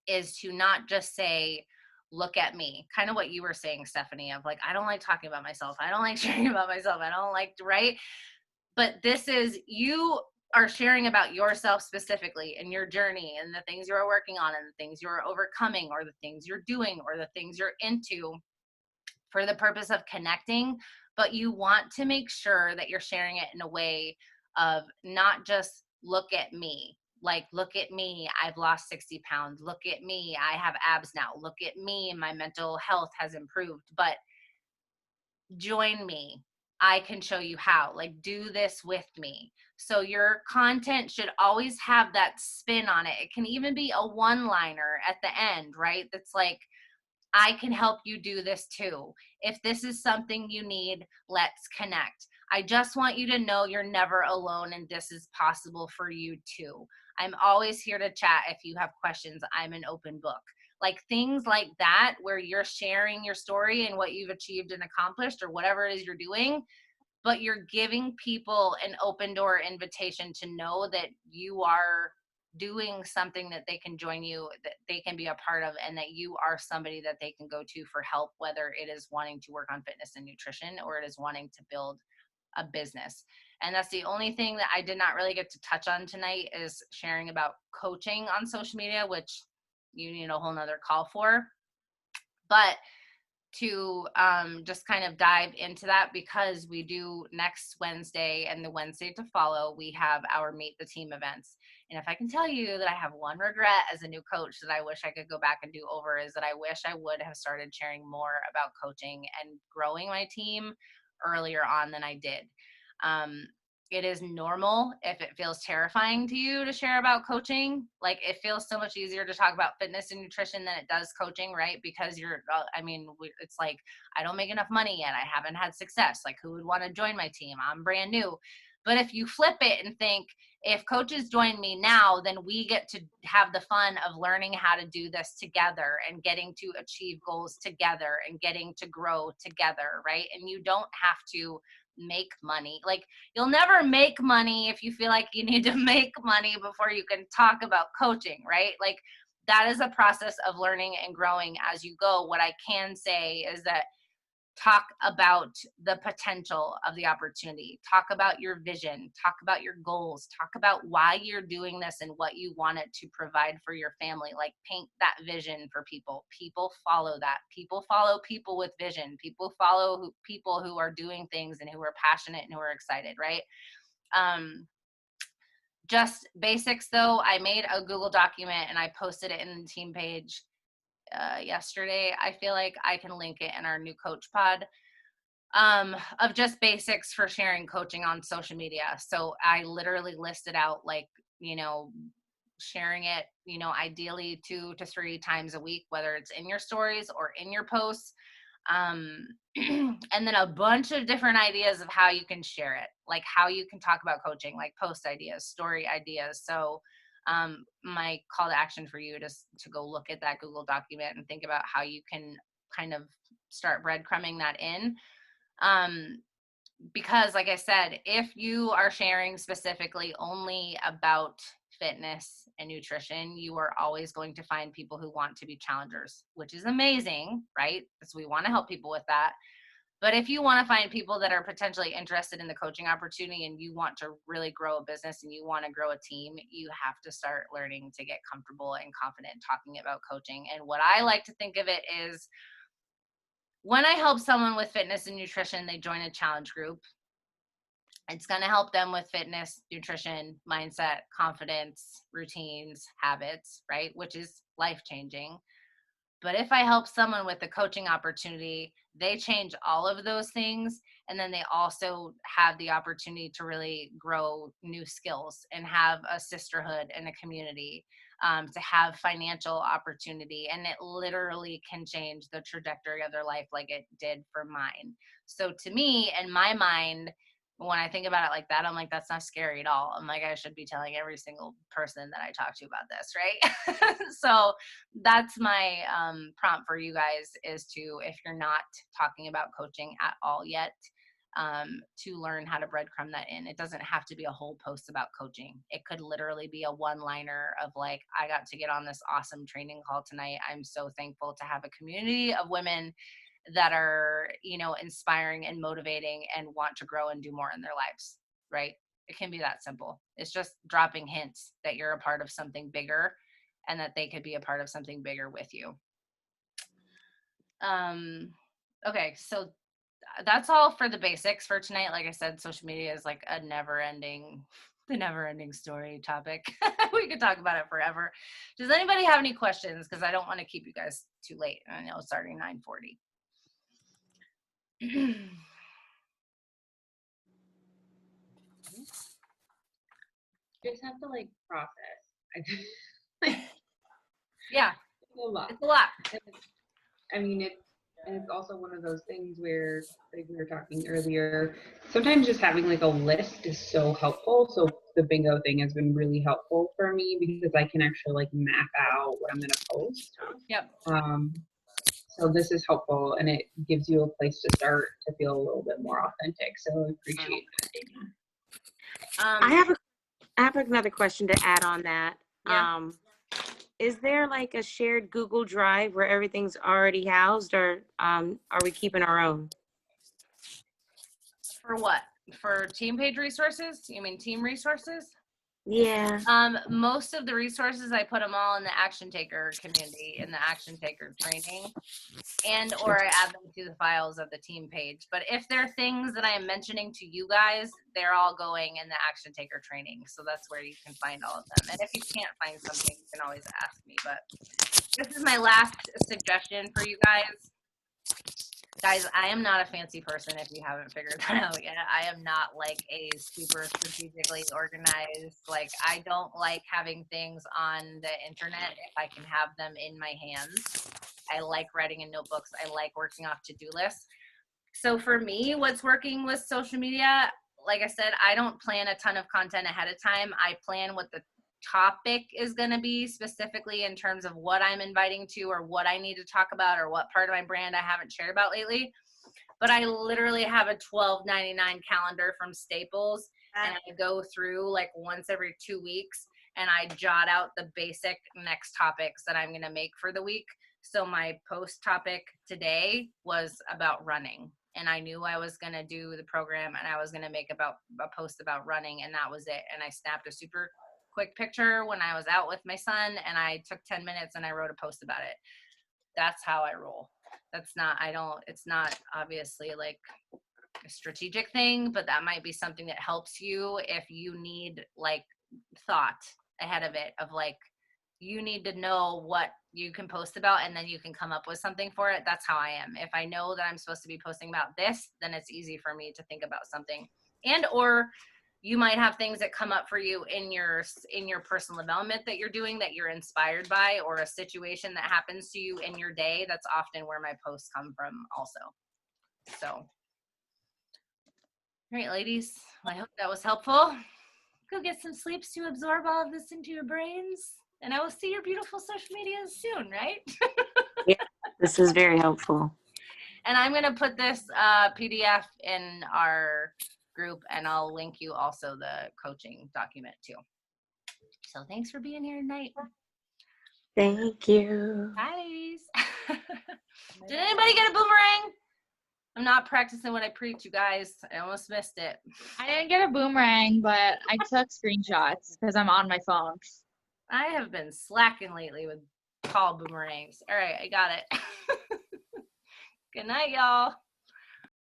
is to not just say, look at me, kind of what you were saying, Stephanie, of like, I don't like talking about myself. I don't like sharing about myself. I don't like, right? But this is, you are sharing about yourself specifically and your journey and the things you're working on and the things you're overcoming or the things you're doing or the things you're into for the purpose of connecting, but you want to make sure that you're sharing it in a way of not just look at me, like, look at me, I've lost 60 pounds. Look at me, I have abs now. Look at me, my mental health has improved. But join me. I can show you how. Like, do this with me. So your content should always have that spin on it. It can even be a one-liner at the end, right? That's like, I can help you do this too. If this is something you need, let's connect. I just want you to know you're never alone and this is possible for you too. I'm always here to chat if you have questions. I'm an open book. Like, things like that, where you're sharing your story and what you've achieved and accomplished or whatever it is you're doing, but you're giving people an open door invitation to know that you are doing something that they can join you, that they can be a part of, and that you are somebody that they can go to for help, whether it is wanting to work on fitness and nutrition or it is wanting to build a business. And that's the only thing that I did not really get to touch on tonight, is sharing about coaching on social media, which you need a whole nother call for. But to just kind of dive into that, because we do next Wednesday and the Wednesday to follow, we have our Meet the Team events. And if I can tell you that I have one regret as a new coach that I wish I could go back and do over, is that I wish I would have started sharing more about coaching and growing my team earlier on than I did. It is normal if it feels terrifying to you to share about coaching. Like, it feels so much easier to talk about fitness and nutrition than it does coaching, right? Because it's like, I don't make enough money yet. I haven't had success. Like, who would want to join my team? I'm brand new. But if you flip it and think, if coaches join me now, then we get to have the fun of learning how to do this together and getting to achieve goals together and getting to grow together, right? And you don't have to make money. Like, you'll never make money if you feel like you need to make money before you can talk about coaching, right? Like, that is a process of learning and growing as you go. What I can say is that talk about the potential of the opportunity, talk about your vision, talk about your goals, talk about why you're doing this and what you want it to provide for your family. Like, paint that vision for people. People follow that. People follow people with vision. People follow people who are doing things and who are passionate and who are excited, right? Just basics though, I made a Google document and I posted it in the team page yesterday. I feel like I can link it in our new coach pod, of just basics for sharing coaching on social media. So I literally listed out, like, sharing it, ideally 2 to 3 times a week, whether it's in your stories or in your posts. And then a bunch of different ideas of how you can share it, like how you can talk about coaching, like post ideas, story ideas. So my call to action for you to go look at that Google document and think about how you can kind of start breadcrumbing that in. Because like I said, if you are sharing specifically only about fitness and nutrition, you are always going to find people who want to be challengers, which is amazing, right? Because we want to help people with that. But if you want to find people that are potentially interested in the coaching opportunity and you want to really grow a business and you want to grow a team, you have to start learning to get comfortable and confident talking about coaching. And what I like to think of it is, when I help someone with fitness and nutrition, they join a challenge group. It's going to help them with fitness, nutrition, mindset, confidence, routines, habits, right? Which is life changing. But if I help someone with a coaching opportunity, they change all of those things. And then they also have the opportunity to really grow new skills and have a sisterhood and a community, to have financial opportunity. And it literally can change the trajectory of their life like it did for mine. So to me, in my mind, when I think about it like that, I'm like, that's not scary at all. I'm like, I should be telling every single person that I talk to about this, right? So that's my prompt for you guys, is to, if you're not talking about coaching at all yet, to learn how to breadcrumb that in. It doesn't have to be a whole post about coaching. It could literally be a one-liner of like, I got to get on this awesome training call tonight. I'm so thankful to have a community of women that are, inspiring and motivating and want to grow and do more in their lives, right? It can be that simple. It's just dropping hints that you're a part of something bigger and that they could be a part of something bigger with you. Okay, so that's all for the basics for tonight. Like I said, social media is like the never ending story topic. We could talk about it forever. Does anybody have any questions? Because I don't want to keep you guys too late. I know it's starting 9:40. You just have to like process. Like, Yeah, it's a lot. it's a lot. I mean, it's also one of those things where, like we were talking earlier, sometimes just having like a list is so helpful. So the bingo thing has been really helpful for me because I can actually like map out what I'm going to post. Yep. So this is helpful, and it gives you a place to start to feel a little bit more authentic. So I appreciate that. I have another question to add on that. Yeah. Is there like a shared Google Drive where everything's already housed, or are we keeping our own? For what? For team page resources? You mean team resources? Yeah. Most of the resources, I put them all in the Action Taker community, in the Action Taker training, and or I add them to the files of the team page. But if there are things that I am mentioning to you guys, they're all going in the Action Taker training. So that's where you can find all of them. And if you can't find something, you can always ask me. But this is my last suggestion for you guys. Guys, I am not a fancy person if you haven't figured that out yet. I am not like a super strategically organized, like I don't like having things on the internet if I can have them in my hands. I like writing in notebooks. I like working off to-do lists. So for me, what's working with social media, like I said, I don't plan a ton of content ahead of time. I plan what the topic is going to be specifically in terms of what I'm inviting to or what I need to talk about or what part of my brand I haven't shared about lately. But I literally have a $12.99 calendar from Staples, and I go through like once every 2 weeks and I jot out the basic next topics that I'm going to make for the week. So my post topic today was about running, and I knew I was going to do the program and I was going to make a post about running, and that was it. And I snapped a super quick picture when I was out with my son, and I took 10 minutes and I wrote a post about it. That's how I roll. It's not obviously like a strategic thing, but that might be something that helps you if you need like thought ahead of it, of like, you need to know what you can post about and then you can come up with something for it. That's how I am. If I know that I'm supposed to be posting about this, then it's easy for me to think about something. And or you might have things that come up for you in your personal development that you're doing that you're inspired by, or a situation that happens to you in your day. That's often where my posts come from also. So, all right, ladies, I hope that was helpful. Go get some sleeps to absorb all of this into your brains, and I will see your beautiful social medias soon, right? Yeah, this is very helpful. And I'm going to put this PDF in our group, and I'll link you also the coaching document too. So thanks for being here tonight. Thank you. Hi, ladies. Did anybody get a boomerang? I'm not practicing what I preach, you guys. I almost missed it. I didn't get a boomerang, but I took screenshots because I'm on my phone. I have been slacking lately with call boomerangs. All right, I got it. Good night, y'all.